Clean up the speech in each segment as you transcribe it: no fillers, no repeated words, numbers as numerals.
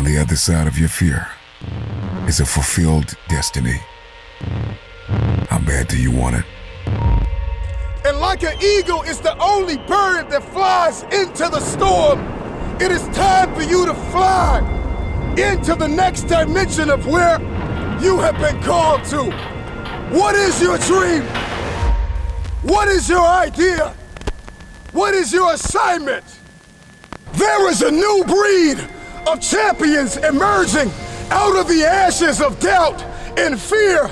the other side of your fear is a fulfilled destiny. How bad do you want it? And like an eagle is the only bird that flies into the storm, it is time for you to fly into the next dimension of where you have been called to. What is your dream? What is your idea? What is your assignment? There is a new breed of champions emerging out of the ashes of doubt and fear.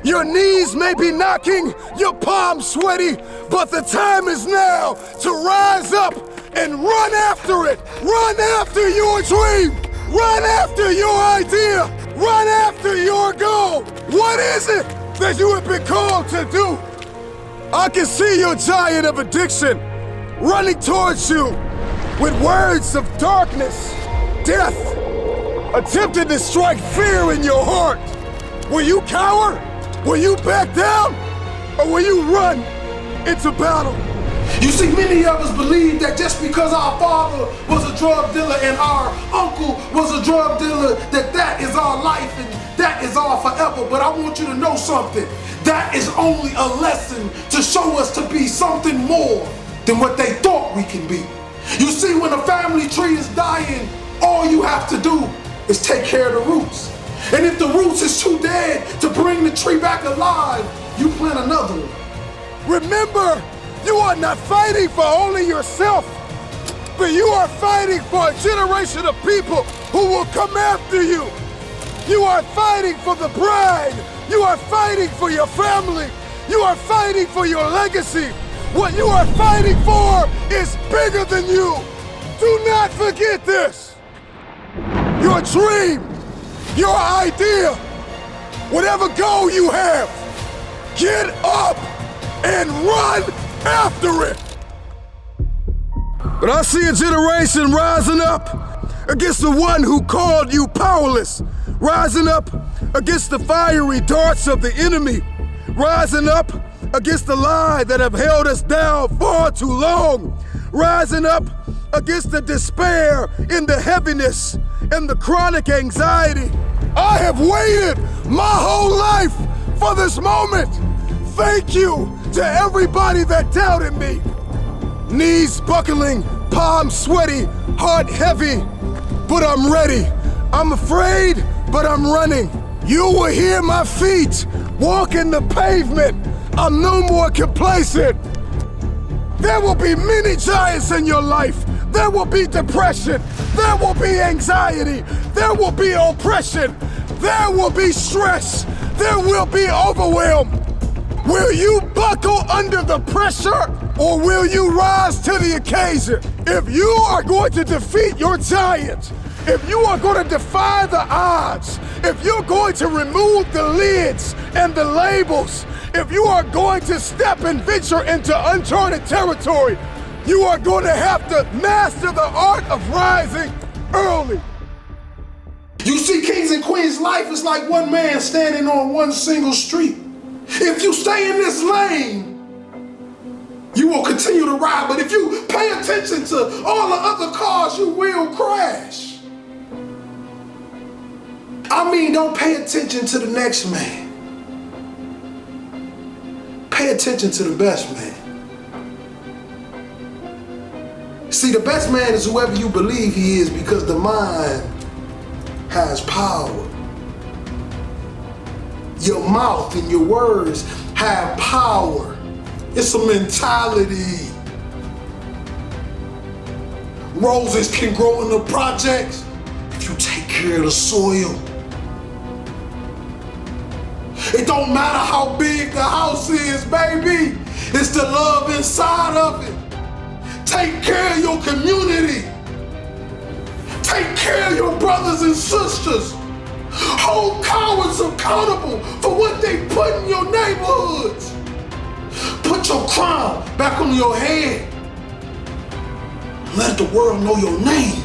Your knees may be knocking, your palms sweaty, but the time is now to rise up and run after it. Run after your dream. Run after your idea. Run after your goal. What is it that you have been called to do? I can see your giant of addiction running towards you with words of darkness, death, attempting to strike fear in your heart. Will you cower? Will you back down? Or will you run into battle? You see, many of us believe that just because our father was a drug dealer and our uncle was a drug dealer, that is our life and that is our forever. But I want you to know something. That is only a lesson to show us to be something more than what they thought we can be. You see, when a family tree is dying, all you have to do is take care of the roots. And if the roots is too dead to bring the tree back alive, you plant another one. Remember, you are not fighting for only yourself, but you are fighting for a generation of people who will come after you. You are fighting for the bride. You are fighting for your family. You are fighting for your legacy. What you are fighting for is bigger than you. Do not forget this. Your dream, your idea, whatever goal you have, get up and run after it. But I see a generation rising up against the one who called you powerless, rising up against the fiery darts of the enemy, rising up against the lie that have held us down far too long, rising up against the despair and the heaviness and the chronic anxiety. I have waited my whole life for this moment. Thank you to everybody that doubted me. Knees buckling, palms sweaty, heart heavy, but I'm ready. I'm afraid, but I'm running. You will hear my feet walking the pavement. I'm no more complacent. There will be many giants in your life. There will be depression. There will be anxiety. There will be oppression. There will be stress. There will be overwhelm. Will you buckle under the pressure or will you rise to the occasion? If you are going to defeat your giant, if you are going to defy the odds, if you're going to remove the lids and the labels, if you are going to step and venture into uncharted territory, you are going to have to master the art of rising early. You see, kings and queens, life is like one man standing on one single street. If you stay in this lane, you will continue to ride. But if you pay attention to all the other cars, you will crash. I mean, don't pay attention to the next man. Pay attention to the best man. See, the best man is whoever you believe he is, because the mind has power. Your mouth and your words have power. It's a mentality. Roses can grow in the projects if you take care of the soil. It don't matter how big the house is, baby. It's the love inside of it. Take care of your community. Take care of your brothers and sisters. Hold cowards accountable for what they put in your neighborhoods. Put your crown back on your head. Let the world know your name.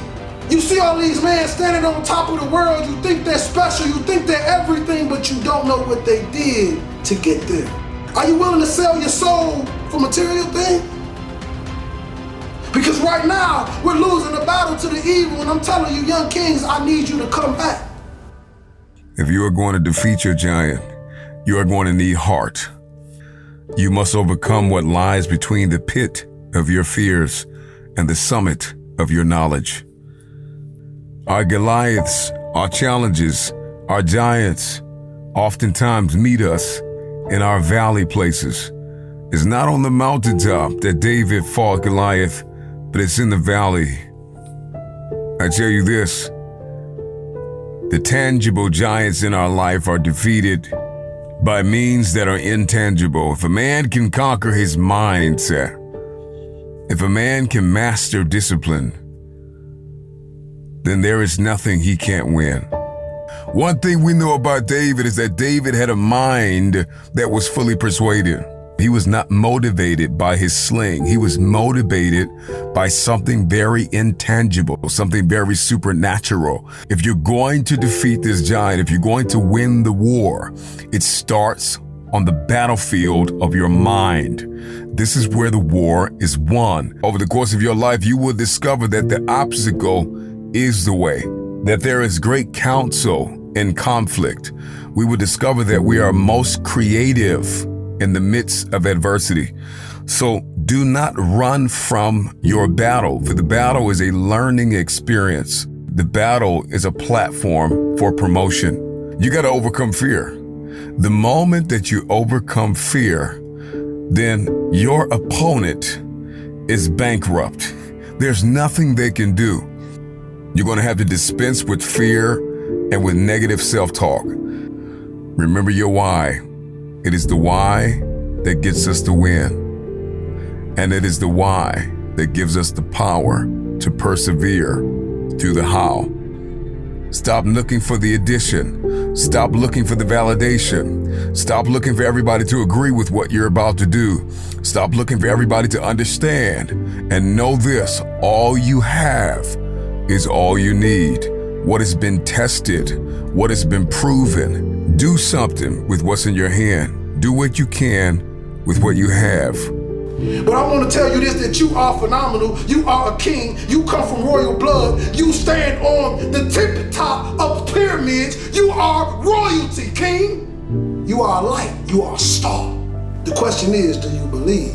You see all these men standing on top of the world, you think they're special, you think they're everything, but you don't know what they did to get there. Are you willing to sell your soul for material things? Because right now, we're losing the battle to the evil, and I'm telling you, young kings, I need you to come back. If you are going to defeat your giant, you are going to need heart. You must overcome what lies between the pit of your fears and the summit of your knowledge. Our Goliaths, our challenges, our giants oftentimes meet us in our valley places. It's not on the mountaintop that David fought Goliath, but it's in the valley. I tell you this, the tangible giants in our life are defeated by means that are intangible. If a man can conquer his mindset, if a man can master discipline, then there is nothing he can't win. One thing we know about David is that David had a mind that was fully persuaded. He was not motivated by his sling. He was motivated by something very intangible, something very supernatural. If you're going to defeat this giant, if you're going to win the war, it starts on the battlefield of your mind. This is where the war is won. Over the course of your life, you will discover that the obstacle is the way, that there is great counsel in conflict. We will discover that we are most creative in the midst of adversity. So do not run from your battle, for the battle is a learning experience. The battle is a platform for promotion. You got to overcome fear. The moment that you overcome fear, then your opponent is bankrupt. There's nothing they can do. You're going to have to dispense with fear and with negative self-talk. Remember your why. It is the why that gets us the win. And it is the why that gives us the power to persevere through the how. Stop looking for the addition. Stop looking for the validation. Stop looking for everybody to agree with what you're about to do. Stop looking for everybody to understand. And know this, all you have is all you need. What has been tested, what has been proven. Do something with what's in your hand. Do what you can with what you have. But I want to tell you this, that you are phenomenal. You are a king. You come from royal blood. You stand on the tippy top of pyramids. You are royalty, king. You are a light. You are a star. The question is, do you believe?